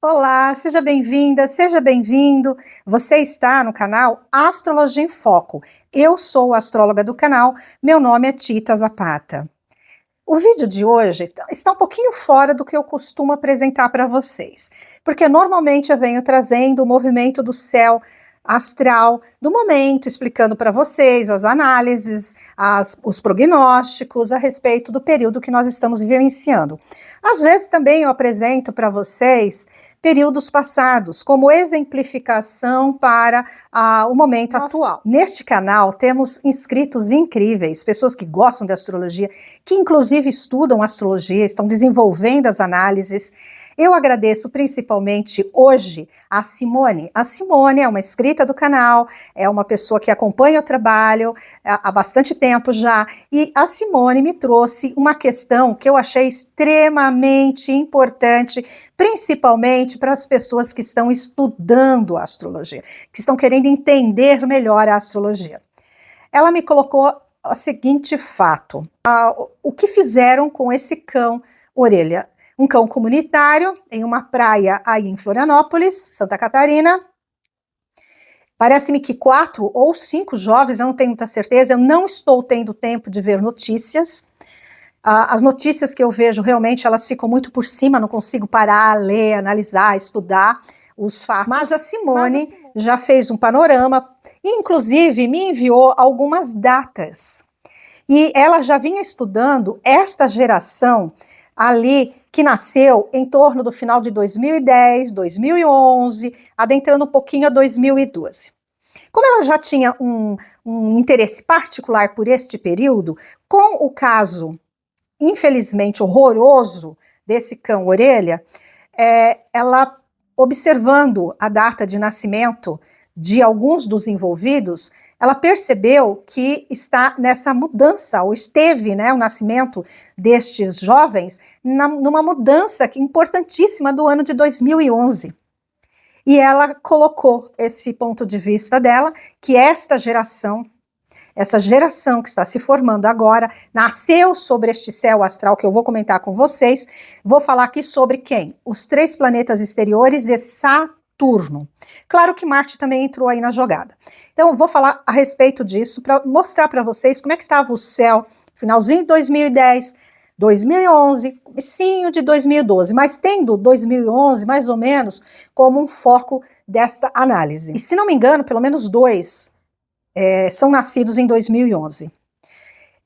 Olá, seja bem-vinda, seja bem-vindo. Você está no canal Astrologia em Foco. Eu sou a astróloga do canal, meu nome é Tita Zapata. O vídeo de hoje está um pouquinho fora do que eu costumo apresentar para vocês, porque normalmente eu venho trazendo o movimento do céu astral do momento, explicando para vocês as análises, os prognósticos a respeito do período que nós estamos vivenciando. Às vezes também eu apresento para vocês períodos passados, como exemplificação para o momento atual. Neste canal temos inscritos incríveis, pessoas que gostam de astrologia, que inclusive estudam astrologia, estão desenvolvendo as análises. Eu agradeço principalmente hoje a Simone. A Simone é uma inscrita do canal, é uma pessoa que acompanha o trabalho há bastante tempo já, e a Simone me trouxe uma questão que eu achei extremamente importante, principalmente para as pessoas que estão estudando a astrologia, que estão querendo entender melhor a astrologia. Ela me colocou o seguinte fato: o que fizeram com esse cão orelha? Um cão comunitário em uma praia aí em Florianópolis, Santa Catarina. Parece-me que 4 ou 5 jovens, eu não tenho muita certeza, eu não estou tendo tempo de ver notícias. As notícias que eu vejo realmente elas ficam muito por cima, não consigo parar, ler, analisar, estudar os fatos. Mas a Simone já fez um panorama, inclusive me enviou algumas datas. E ela já vinha estudando esta geração ali que nasceu em torno do final de 2010, 2011, adentrando um pouquinho a 2012. Como ela já tinha um interesse particular por este período, com o caso, infelizmente, horroroso desse cão orelha, ela, observando a data de nascimento de alguns dos envolvidos, ela percebeu que está nessa mudança, ou esteve, né, o nascimento destes jovens, numa mudança importantíssima do ano de 2011. E ela colocou esse ponto de vista dela, que essa geração que está se formando agora, nasceu sobre este céu astral que eu vou comentar com vocês. Vou falar aqui sobre quem? Os 3 planetas exteriores e Saturno. Claro que Marte também entrou aí na jogada. Então, eu vou falar a respeito disso para mostrar para vocês como é que estava o céu, finalzinho de 2010, 2011, comecinho de 2012, mas tendo 2011 mais ou menos como um foco desta análise. E se não me engano, pelo menos 2 são nascidos em 2011.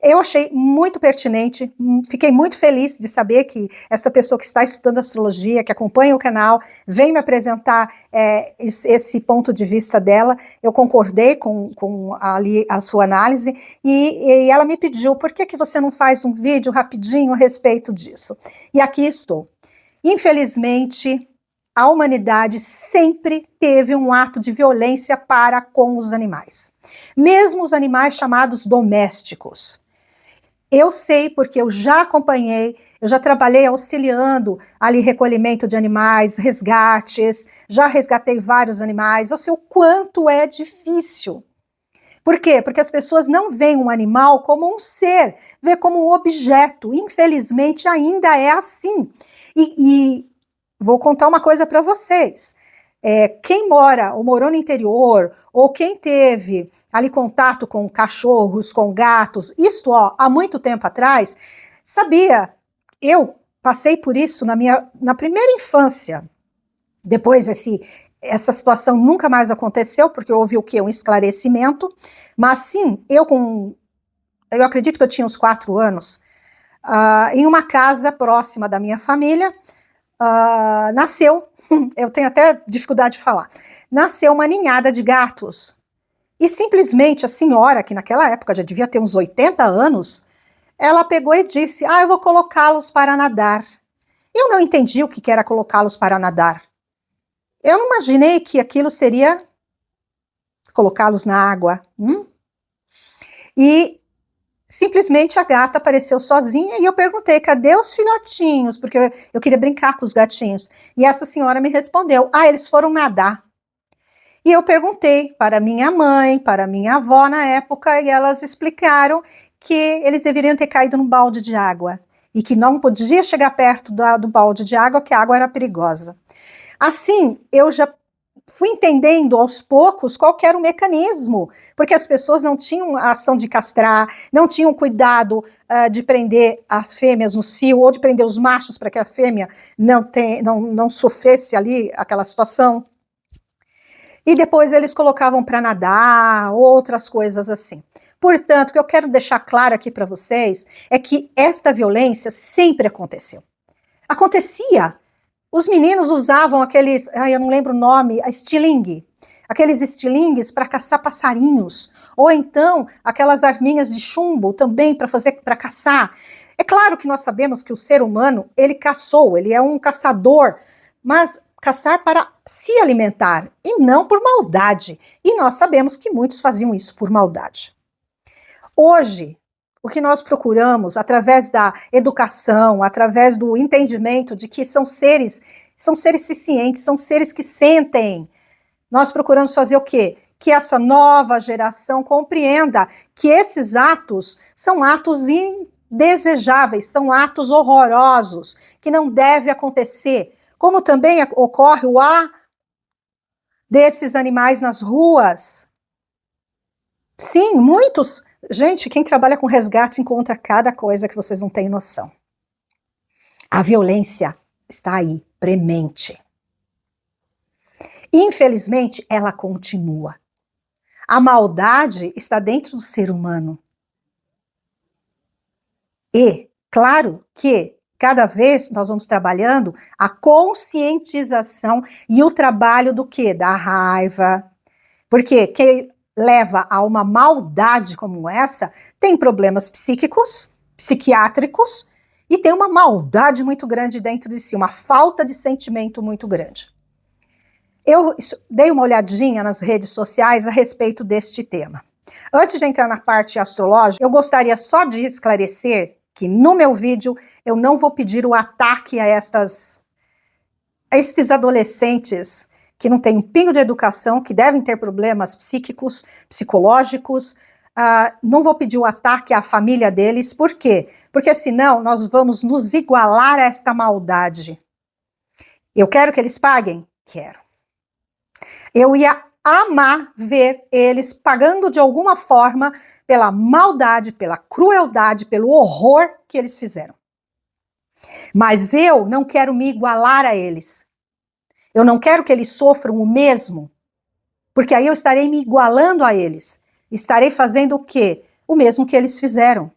Eu achei muito pertinente, fiquei muito feliz de saber que essa pessoa que está estudando astrologia, que acompanha o canal, vem me apresentar esse ponto de vista dela. Eu concordei com ali a sua análise e ela me pediu, por que você não faz um vídeo rapidinho a respeito disso? E aqui estou. Infelizmente, a humanidade sempre teve um ato de violência para com os animais. Mesmo os animais chamados domésticos. Eu sei porque eu já acompanhei, eu já trabalhei auxiliando ali recolhimento de animais, resgates, já resgatei vários animais, eu sei o quanto é difícil. Por quê? Porque as pessoas não veem um animal como um ser, vê como um objeto. Infelizmente ainda é assim. E vou contar uma coisa para vocês. Quem mora ou morou no interior, ou quem teve ali contato com cachorros, com gatos, isto há muito tempo atrás, sabia, eu passei por isso na primeira infância. Depois essa situação nunca mais aconteceu, porque houve o quê? Um esclarecimento, mas sim, eu acredito que eu tinha uns 4 anos, em uma casa próxima da minha família, nasceu, eu tenho até dificuldade de falar, nasceu uma ninhada de gatos. E simplesmente a senhora, que naquela época já devia ter uns 80 anos, ela pegou e disse, eu vou colocá-los para nadar. Eu não entendi o que era colocá-los para nadar. Eu não imaginei que aquilo seria colocá-los na água. E simplesmente a gata apareceu sozinha e eu perguntei, cadê os filhotinhos? Porque eu queria brincar com os gatinhos. E essa senhora me respondeu, eles foram nadar. E eu perguntei para minha mãe, para minha avó na época, e elas explicaram que eles deveriam ter caído num balde de água. E que não podia chegar perto do balde de água, que a água era perigosa. Assim, eu já fui entendendo aos poucos qual que era o mecanismo, porque as pessoas não tinham a ação de castrar, não tinham cuidado de prender as fêmeas no cio, ou de prender os machos para que a fêmea não sofresse ali aquela situação. E depois eles colocavam para nadar, outras coisas assim. Portanto, o que eu quero deixar claro aqui para vocês é que esta violência sempre aconteceu. Acontecia. Os meninos usavam aqueles, eu não lembro o nome, estilingue. Aqueles estilingues para caçar passarinhos. Ou então, aquelas arminhas de chumbo também para caçar. É claro que nós sabemos que o ser humano, ele caçou, ele é um caçador, mas caçar para se alimentar e não por maldade. E nós sabemos que muitos faziam isso por maldade. Hoje, o que nós procuramos, através da educação, através do entendimento de que são seres cientes, são seres que sentem. Nós procuramos fazer o quê? Que essa nova geração compreenda que esses atos são atos indesejáveis, são atos horrorosos, que não deve acontecer. Como também ocorre o desses animais nas ruas. Sim, muitos. Gente, quem trabalha com resgate encontra cada coisa que vocês não têm noção. A violência está aí, premente. Infelizmente, ela continua. A maldade está dentro do ser humano. E, claro que cada vez nós vamos trabalhando a conscientização e o trabalho do quê? Da raiva. Porque quem leva a uma maldade como essa tem problemas psíquicos, psiquiátricos e tem uma maldade muito grande dentro de si, uma falta de sentimento muito grande. Eu dei uma olhadinha nas redes sociais a respeito deste tema. Antes de entrar na parte astrológica, eu gostaria só de esclarecer que no meu vídeo eu não vou pedir o ataque a estes adolescentes que não têm um pingo de educação, que devem ter problemas psíquicos, psicológicos. Não vou pedir o ataque à família deles. Por quê? Porque senão nós vamos nos igualar a esta maldade. Eu quero que eles paguem? Quero. Eu ia amar ver eles pagando de alguma forma pela maldade, pela crueldade, pelo horror que eles fizeram. Mas eu não quero me igualar a eles. Eu não quero que eles sofram o mesmo, porque aí eu estarei me igualando a eles. Estarei fazendo o quê? O mesmo que eles fizeram.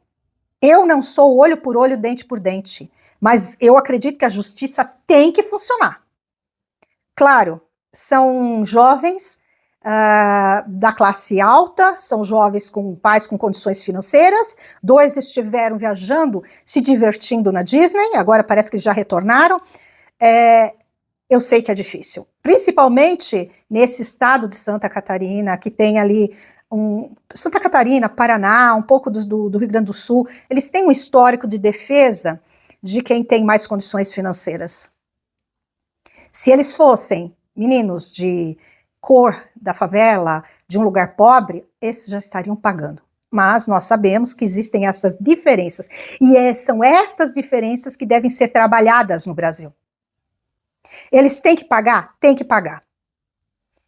Eu não sou olho por olho, dente por dente, mas eu acredito que a justiça tem que funcionar. Claro, são jovens da classe alta, são jovens com pais com condições financeiras, 2 estiveram viajando, se divertindo na Disney, agora parece que já retornaram. Eu sei que é difícil, principalmente nesse estado de Santa Catarina, que tem ali Santa Catarina, Paraná, um pouco do Rio Grande do Sul, eles têm um histórico de defesa de quem tem mais condições financeiras. Se eles fossem meninos de cor da favela, de um lugar pobre, esses já estariam pagando. Mas nós sabemos que existem essas diferenças, e são estas diferenças que devem ser trabalhadas no Brasil. Eles têm que pagar? Tem que pagar.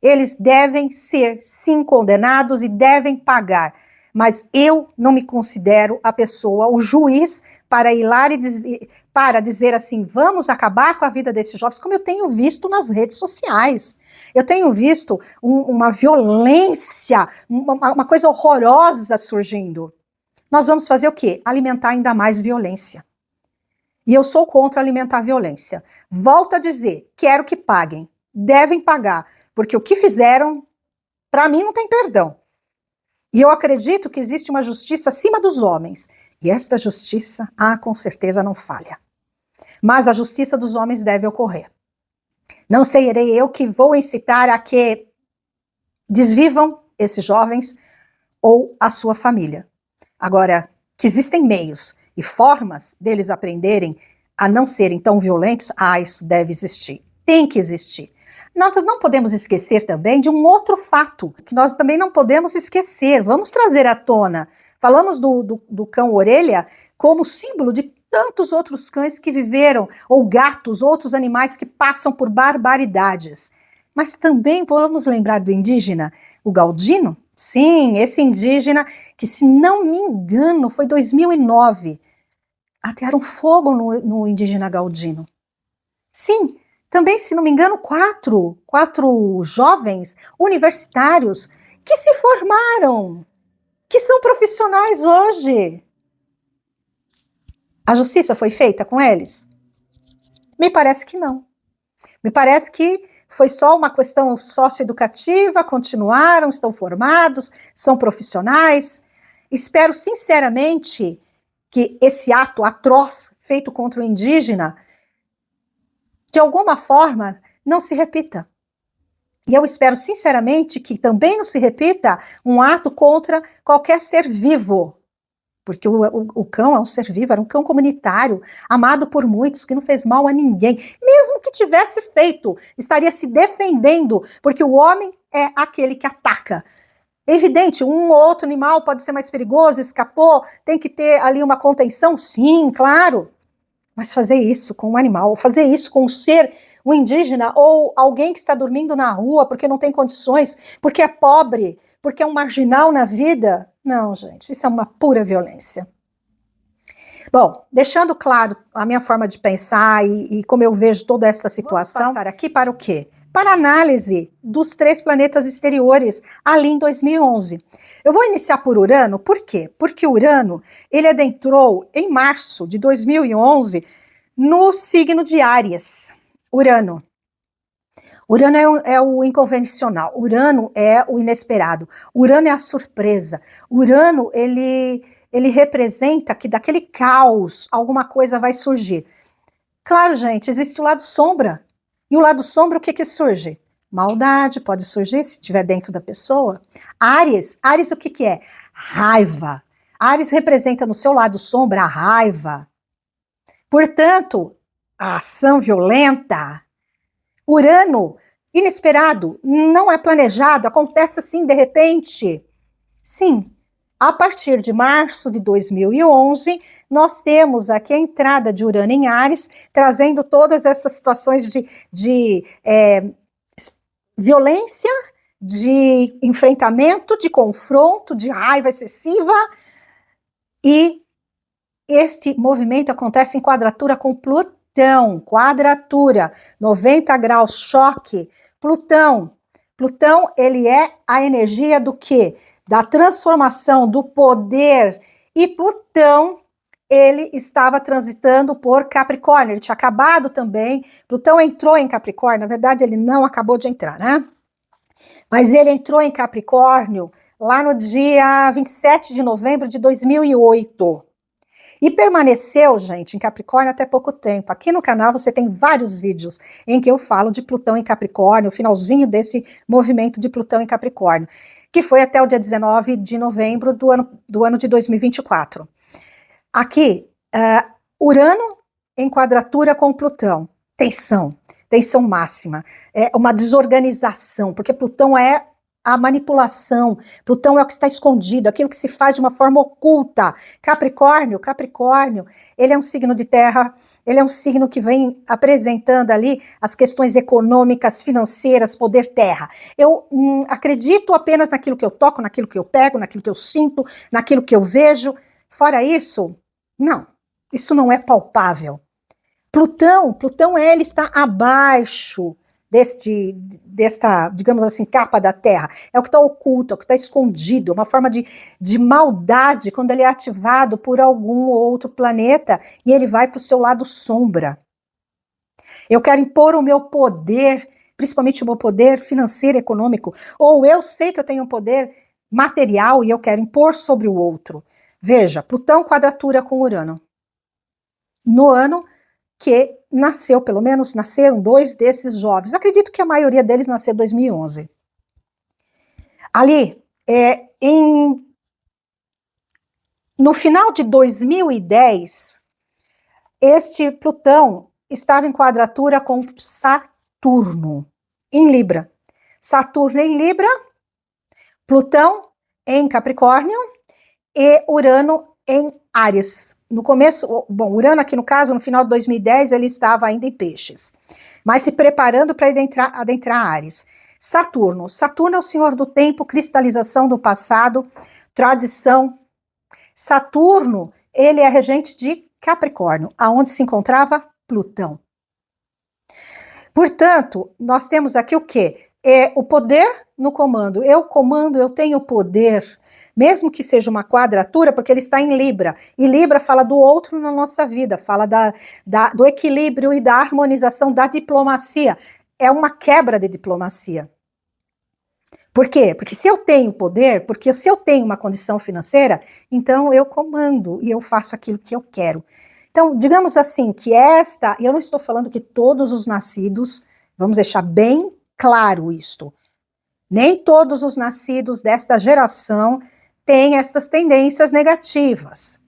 Eles devem ser, sim, condenados e devem pagar. Mas eu não me considero a pessoa, o juiz, para ir lá e dizer assim, vamos acabar com a vida desses jovens, como eu tenho visto nas redes sociais. Eu tenho visto uma violência, uma coisa horrorosa surgindo. Nós vamos fazer o quê? Alimentar ainda mais violência. E eu sou contra alimentar violência. Volto a dizer, quero que paguem. Devem pagar, porque o que fizeram, para mim, não tem perdão. E eu acredito que existe uma justiça acima dos homens. E esta justiça, com certeza não falha. Mas a justiça dos homens deve ocorrer. Não serei eu que vou incitar a que desvivam esses jovens ou a sua família. Agora, que existem meios e formas deles aprenderem a não serem tão violentos, isso deve existir. Tem que existir. Nós não podemos esquecer também de um outro fato, que nós também não podemos esquecer. Vamos trazer à tona. Falamos do cão orelha como símbolo de tantos outros cães que viveram, ou gatos, outros animais que passam por barbaridades. Mas também vamos lembrar do indígena, o Galdino? Sim, esse indígena que, se não me engano, foi 2009. Atearam fogo no indígena Galdino. Sim, também, se não me engano, quatro jovens universitários que se formaram, que são profissionais hoje. A justiça foi feita com eles? Me parece que não. Me parece que foi só uma questão socioeducativa, continuaram, estão formados, são profissionais. Espero sinceramente que esse ato atroz feito contra o indígena, de alguma forma, não se repita. E eu espero sinceramente que também não se repita um ato contra qualquer ser vivo. Porque o cão é um ser vivo, era um cão comunitário, amado por muitos, que não fez mal a ninguém. Mesmo que tivesse feito, estaria se defendendo, porque o homem é aquele que ataca. É evidente, um ou outro animal pode ser mais perigoso, escapou, tem que ter ali uma contenção, sim, claro. Mas fazer isso com um animal, fazer isso com um ser, um indígena, ou alguém que está dormindo na rua porque não tem condições, porque é pobre, porque é um marginal na vida, não, gente, isso é uma pura violência. Bom, deixando claro a minha forma de pensar e como eu vejo toda essa situação, vamos passar aqui para o quê? Para análise dos 3 planetas exteriores ali em 2011. Eu vou iniciar por Urano, por quê? Porque Urano, ele adentrou em março de 2011 no signo de Áries. Urano é o inconvencional, Urano é o inesperado, Urano é a surpresa, Urano ele representa que daquele caos alguma coisa vai surgir. Claro, gente, existe o lado sombra, e o lado sombra o que surge? Maldade pode surgir se estiver dentro da pessoa. Áries o que é? Raiva. Áries representa no seu lado sombra a raiva. Portanto, a ação violenta. Urano, inesperado, não é planejado, acontece assim de repente. Sim, a partir de março de 2011, nós temos aqui a entrada de Urano em Áries, trazendo todas essas situações de violência, de enfrentamento, de confronto, de raiva excessiva, e este movimento acontece em quadratura com Plutão, quadratura, 90 graus, choque. Plutão, ele é a energia do quê? Da transformação, do poder, e Plutão, ele estava transitando por Capricórnio, ele tinha acabado também, Plutão entrou em Capricórnio, na verdade ele não acabou de entrar, né? Mas ele entrou em Capricórnio lá no dia 27 de novembro de 2008. E permaneceu, gente, em Capricórnio até pouco tempo. Aqui no canal você tem vários vídeos em que eu falo de Plutão em Capricórnio, o finalzinho desse movimento de Plutão em Capricórnio, que foi até o dia 19 de novembro do ano de 2024. Aqui, Urano em quadratura com Plutão. Tensão máxima, é uma desorganização, porque Plutão é a manipulação, Plutão é o que está escondido, aquilo que se faz de uma forma oculta. Capricórnio, ele é um signo de terra, ele é um signo que vem apresentando ali as questões econômicas, financeiras, poder terra. Eu acredito apenas naquilo que eu toco, naquilo que eu pego, naquilo que eu sinto, naquilo que eu vejo. Fora isso, não, isso não é palpável. Plutão, ele está abaixo desta, digamos assim, capa da Terra. É o que está oculto, é o que está escondido, uma forma de maldade quando ele é ativado por algum outro planeta e ele vai para o seu lado sombra. Eu quero impor o meu poder, principalmente o meu poder financeiro e econômico, ou eu sei que eu tenho um poder material e eu quero impor sobre o outro. Veja, Plutão quadratura com Urano. No ano que nasceu, pelo menos nasceram 2 desses jovens. Acredito que a maioria deles nasceu em 2011. Ali, no final de 2010, este Plutão estava em quadratura com Saturno, em Libra. Saturno em Libra, Plutão em Capricórnio e Urano em Áries. no começo, bom, Urano aqui no caso, no final de 2010, ele estava ainda em Peixes, mas se preparando para adentrar Áries. Saturno é o senhor do tempo, cristalização do passado, tradição. Saturno, ele é regente de Capricórnio, aonde se encontrava Plutão. Portanto, nós temos aqui o quê? É o poder no comando. Eu comando, eu tenho poder, mesmo que seja uma quadratura, porque ele está em Libra. E Libra fala do outro na nossa vida, fala do equilíbrio e da harmonização da diplomacia. É uma quebra de diplomacia. Por quê? Porque se eu tenho poder, porque se eu tenho uma condição financeira, então eu comando e eu faço aquilo que eu quero. Então, digamos assim, que eu não estou falando que todos os nascidos, vamos deixar bem claro isto, nem todos os nascidos desta geração têm estas tendências negativas.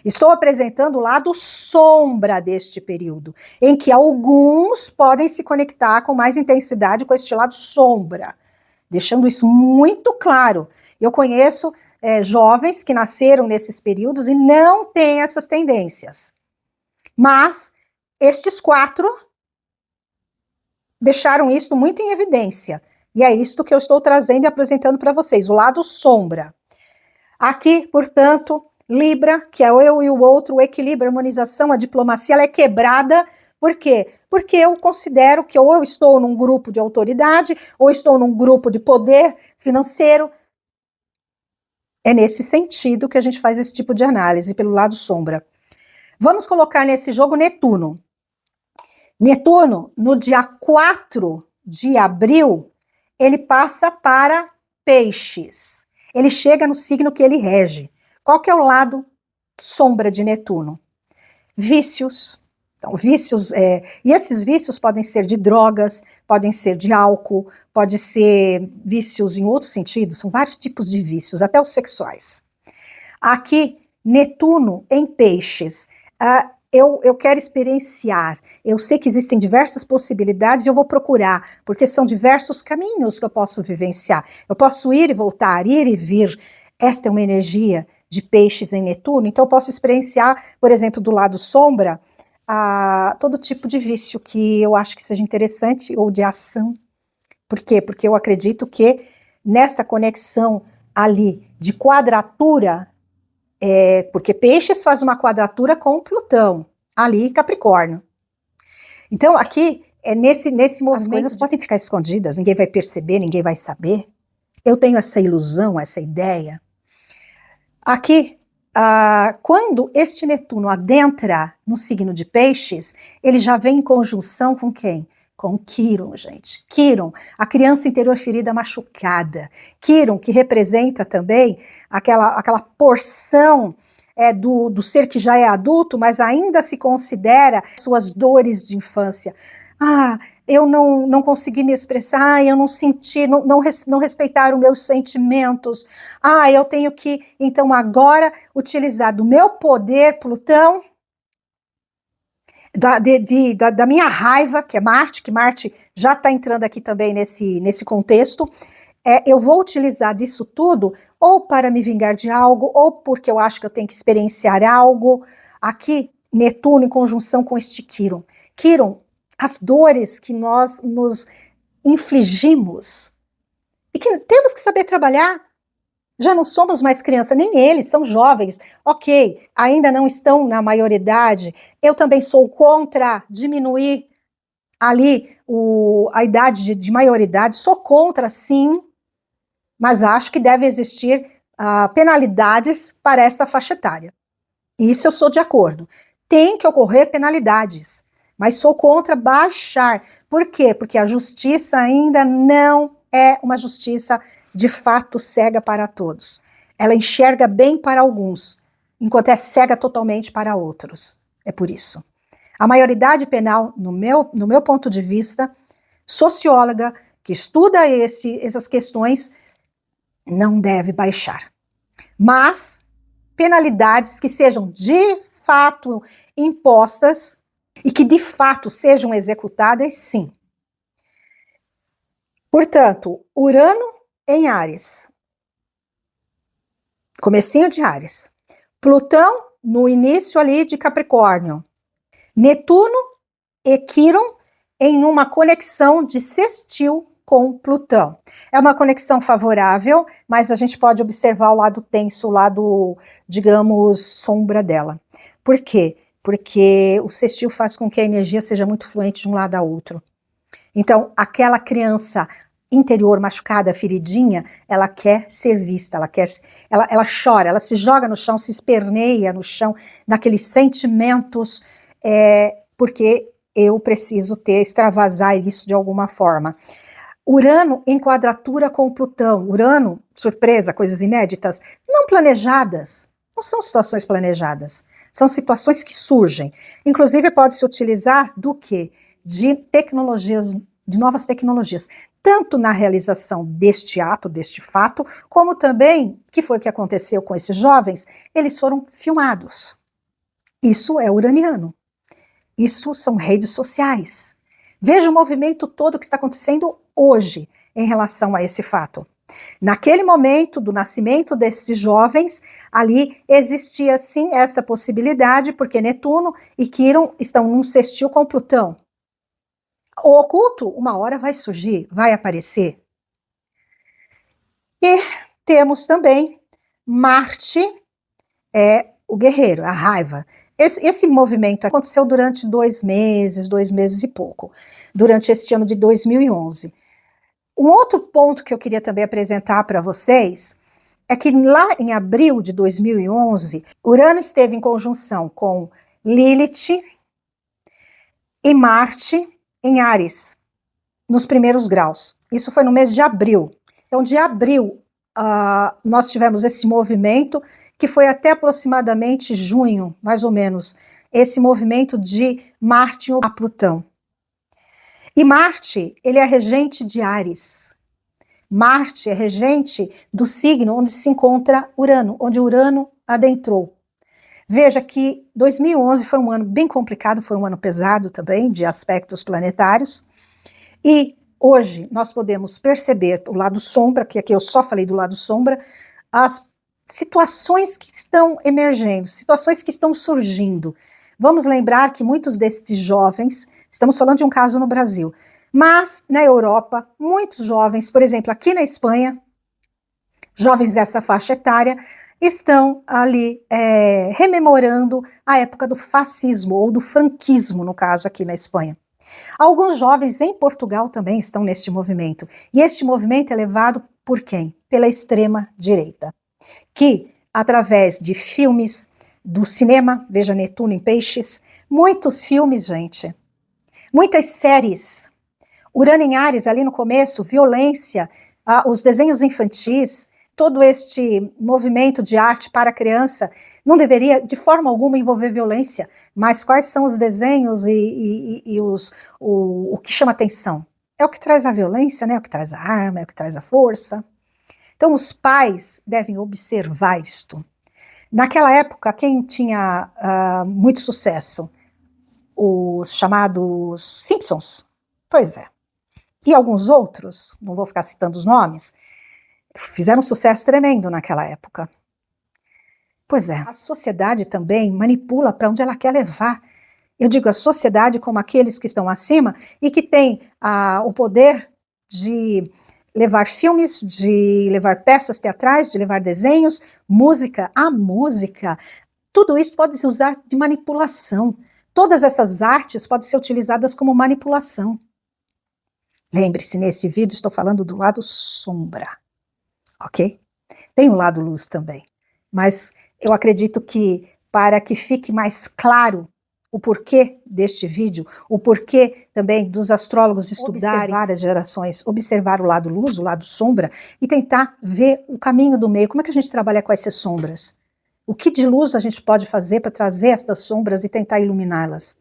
Estou apresentando o lado sombra deste período, em que alguns podem se conectar com mais intensidade com este lado sombra, deixando isso muito claro. Eu conheço jovens que nasceram nesses períodos e não têm essas tendências. Mas estes 4 deixaram isso muito em evidência. E é isto que eu estou trazendo e apresentando para vocês, o lado sombra. Aqui, portanto, Libra, que é eu e o outro, o equilíbrio, a harmonização, a diplomacia, ela é quebrada. Por quê? Porque eu considero que ou eu estou num grupo de autoridade, ou estou num grupo de poder financeiro. É nesse sentido que a gente faz esse tipo de análise, pelo lado sombra. Vamos colocar nesse jogo Netuno. Netuno, no dia 4 de abril, ele passa para Peixes. Ele chega no signo que ele rege. Qual que é o lado sombra de Netuno? Vícios. Então, vícios, e esses vícios podem ser de drogas, podem ser de álcool, pode ser vícios em outros sentidos, são vários tipos de vícios, até os sexuais. Aqui, Netuno em Peixes. Eu quero experienciar, eu sei que existem diversas possibilidades e eu vou procurar, porque são diversos caminhos que eu posso vivenciar. Eu posso ir e voltar, ir e vir. Esta é uma energia de Peixes em Netuno, então eu posso experienciar, por exemplo, do lado sombra, todo tipo de vício que eu acho que seja interessante, ou de ação. Por quê? Porque eu acredito que nessa conexão ali de quadratura, porque Peixes faz uma quadratura com Plutão, ali Capricórnio. Então aqui, nesse movimento, as coisas podem ficar escondidas, ninguém vai perceber, ninguém vai saber. Eu tenho essa ilusão, essa ideia. Aqui, quando este Netuno adentra no signo de Peixes, ele já vem em conjunção com quem? Com Quiron, gente. Quiron, a criança interior ferida machucada. Quiron, que representa também aquela porção do ser que já é adulto, mas ainda se considera suas dores de infância. Eu não consegui me expressar, eu não senti, não respeitar os meus sentimentos. Eu tenho que, então, agora, utilizar do meu poder, Plutão, da minha raiva, que é Marte, que Marte já está entrando aqui também nesse contexto. Eu vou utilizar disso tudo ou para me vingar de algo, ou porque eu acho que eu tenho que experienciar algo. Aqui, Netuno em conjunção com este Quiron. Quiron, as dores que nós nos infligimos e que temos que saber trabalhar. Já não somos mais criança, nem eles, são jovens. Ok, ainda não estão na maioridade. Eu também sou contra diminuir ali a idade de maioridade. Sou contra, sim, mas acho que deve existir penalidades para essa faixa etária. Isso eu sou de acordo. Tem que ocorrer penalidades, mas sou contra baixar. Por quê? Porque a justiça ainda não é uma justiça de fato cega para todos. Ela enxerga bem para alguns, enquanto é cega totalmente para outros. É por isso. A maioridade penal, no meu ponto de vista, socióloga, que estuda essas questões, não deve baixar. Mas penalidades que sejam de fato impostas e que de fato sejam executadas, sim. Portanto, Urano em Áries, comecinho de Áries, Plutão no início ali de Capricórnio. Netuno e Quirón em uma conexão de sextil com Plutão. É uma conexão favorável, mas a gente pode observar o lado tenso, o lado, digamos, sombra dela. Por quê? Porque o sextil faz com que a energia seja muito fluente de um lado a outro. Então, aquela criança interior machucada, feridinha, ela quer ser vista, ela chora, ela se joga no chão, se esperneia no chão, naqueles sentimentos, porque eu preciso extravasar isso de alguma forma. Urano em quadratura com Plutão. Urano, surpresa, coisas inéditas, não planejadas. Não são situações planejadas. São situações que surgem. Inclusive, pode-se utilizar do quê? De tecnologias, de novas tecnologias. Tanto na realização deste ato, deste fato, como também, que foi o que aconteceu com esses jovens, eles foram filmados. Isso é uraniano. Isso são redes sociais. Veja o movimento todo que está acontecendo hoje em relação a esse fato. Naquele momento do nascimento desses jovens, ali existia sim esta possibilidade, porque Netuno e Quirón estão num sextil com Plutão. O oculto, uma hora vai surgir, vai aparecer. E temos também Marte, o guerreiro, a raiva. Esse movimento aconteceu durante 2 meses e pouco, durante este ano de 2011. Um outro ponto que eu queria também apresentar para vocês é que lá em abril de 2011, Urano esteve em conjunção com Lilith e Marte em Áries, nos primeiros graus. Isso foi no mês de abril. Então, de abril, nós tivemos esse movimento, que foi até aproximadamente junho, mais ou menos, esse movimento de Marte a Plutão. E Marte, ele é regente de Áries. Marte é regente do signo onde se encontra Urano, onde Urano adentrou. Veja que 2011 foi um ano bem complicado, foi um ano pesado também, de aspectos planetários. E hoje nós podemos perceber o lado sombra, que aqui eu só falei do lado sombra, as situações que estão emergendo, situações que estão surgindo. Vamos lembrar que muitos desses jovens, estamos falando de um caso no Brasil, mas na Europa, muitos jovens, por exemplo, aqui na Espanha, jovens dessa faixa etária, estão ali rememorando a época do fascismo, ou do franquismo, no caso aqui na Espanha. Alguns jovens em Portugal também estão neste movimento, e este movimento é levado por quem? Pela extrema-direita, que, através de filmes, do cinema, veja Netuno em Peixes, muitos filmes, gente, muitas séries, Urano em Áries, ali no começo, violência, os desenhos infantis, todo este movimento de arte para a criança não deveria de forma alguma envolver violência, mas quais são os desenhos e o que chama atenção? É o que traz a violência, né? É o que traz a arma, é o que traz a força. Então os pais devem observar isto. Naquela época, quem tinha muito sucesso? Os chamados Simpsons. Pois é. E alguns outros, não vou ficar citando os nomes, fizeram um sucesso tremendo naquela época. Pois é, a sociedade também manipula para onde ela quer levar. Eu digo a sociedade como aqueles que estão acima e que têm o poder de levar filmes, de levar peças teatrais, de levar desenhos, música, a música, tudo isso pode se usar de manipulação. Todas essas artes podem ser utilizadas como manipulação. Lembre-se, nesse vídeo estou falando do lado sombra, ok? Tem um lado luz também, mas eu acredito que para que fique mais claro o porquê deste vídeo, o porquê também dos astrólogos estudarem várias gerações, observar o lado luz, o lado sombra, e tentar ver o caminho do meio, como é que a gente trabalha com essas sombras? O que de luz a gente pode fazer para trazer estas sombras e tentar iluminá-las?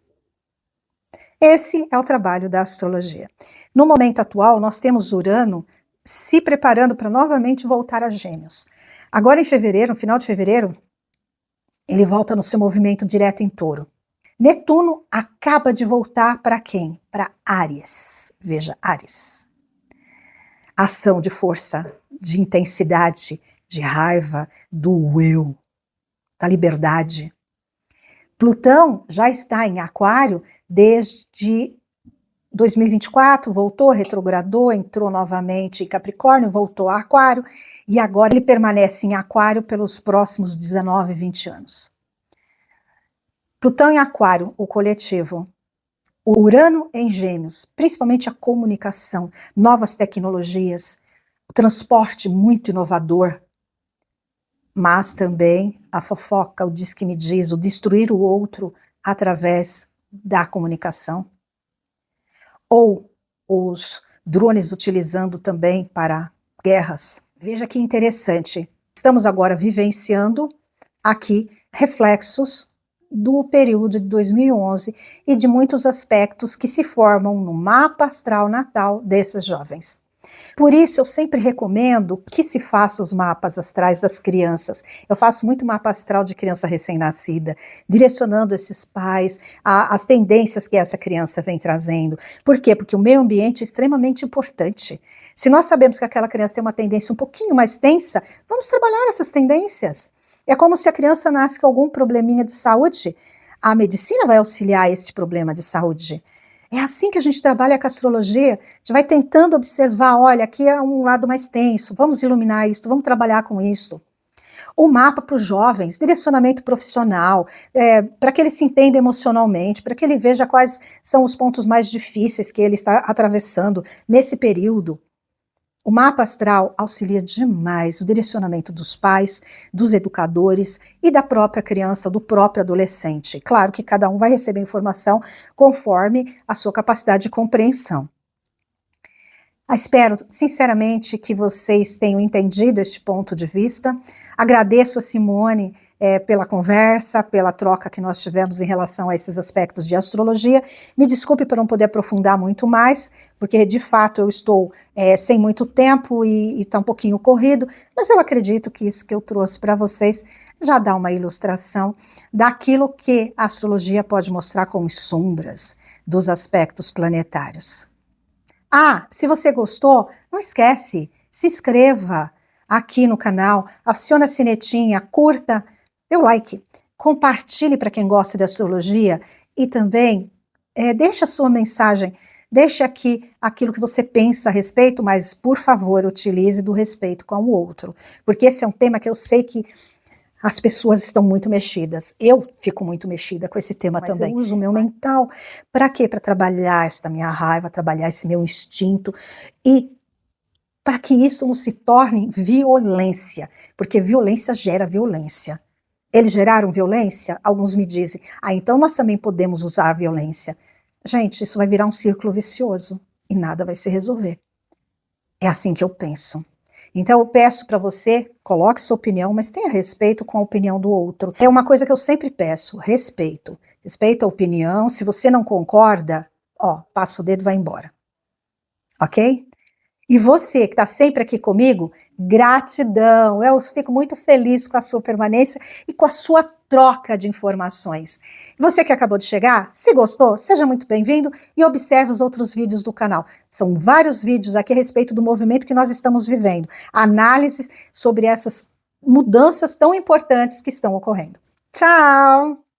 Esse é o trabalho da astrologia. No momento atual, nós temos Urano se preparando para novamente voltar a Gêmeos. Agora em fevereiro, no final de fevereiro, ele volta no seu movimento direto em Touro. Netuno acaba de voltar para quem? Para Áries. Veja, Áries. Ação de força, de intensidade, de raiva, do eu, da liberdade. Plutão já está em Aquário desde 2024, voltou, retrogradou, entrou novamente em Capricórnio, voltou a Aquário, e agora ele permanece em Aquário pelos próximos 19, 20 anos. Plutão em Aquário, o coletivo. O Urano em Gêmeos, principalmente a comunicação, novas tecnologias, o transporte muito inovador, mas também a fofoca, o diz que me diz, o destruir o outro através da comunicação. Ou os drones utilizando também para guerras. Veja que interessante, estamos agora vivenciando aqui reflexos do período de 2011 e de muitos aspectos que se formam no mapa astral natal desses jovens. Por isso eu sempre recomendo que se faça os mapas astrais das crianças. Eu faço muito mapa astral de criança recém-nascida, direcionando esses pais às tendências que essa criança vem trazendo. Por quê? Porque o meio ambiente é extremamente importante. Se nós sabemos que aquela criança tem uma tendência um pouquinho mais tensa, vamos trabalhar essas tendências. É como se a criança nasce com algum probleminha de saúde, a medicina vai auxiliar esse problema de saúde. É assim que a gente trabalha com a astrologia, a gente vai tentando observar, olha, aqui é um lado mais tenso, vamos iluminar isso, vamos trabalhar com isso. O mapa para os jovens, direcionamento profissional, para que ele se entenda emocionalmente, para que ele veja quais são os pontos mais difíceis que ele está atravessando nesse período. O mapa astral auxilia demais o direcionamento dos pais, dos educadores e da própria criança, do próprio adolescente. Claro que cada um vai receber informação conforme a sua capacidade de compreensão. Espero, sinceramente, que vocês tenham entendido este ponto de vista. Agradeço a Simone pela conversa, pela troca que nós tivemos em relação a esses aspectos de astrologia. Me desculpe por não poder aprofundar muito mais, porque de fato eu estou sem muito tempo e está um pouquinho corrido, mas eu acredito que isso que eu trouxe para vocês já dá uma ilustração daquilo que a astrologia pode mostrar como sombras dos aspectos planetários. Ah, se você gostou, não esquece, se inscreva aqui no canal, acione a sinetinha, curta, dê o like, compartilhe para quem gosta de astrologia e também deixe a sua mensagem, deixe aqui aquilo que você pensa a respeito, mas por favor utilize do respeito com o outro, porque esse é um tema que eu sei que as pessoas estão muito mexidas. Eu fico muito mexida com esse tema também. Eu uso o meu mental para quê? Para trabalhar esta minha raiva, trabalhar esse meu instinto e para que isso não se torne violência, porque violência gera violência. Eles geraram violência? Alguns me dizem, então nós também podemos usar a violência. Gente, isso vai virar um círculo vicioso e nada vai se resolver. É assim que eu penso. Então eu peço para você, coloque sua opinião, mas tenha respeito com a opinião do outro. É uma coisa que eu sempre peço, respeito. Respeito a opinião, se você não concorda, passa o dedo e vai embora. Ok? E você que está sempre aqui comigo, gratidão. Eu fico muito feliz com a sua permanência e com a sua troca de informações. Você que acabou de chegar, se gostou, seja muito bem-vindo e observe os outros vídeos do canal. São vários vídeos aqui a respeito do movimento que nós estamos vivendo. Análises sobre essas mudanças tão importantes que estão ocorrendo. Tchau!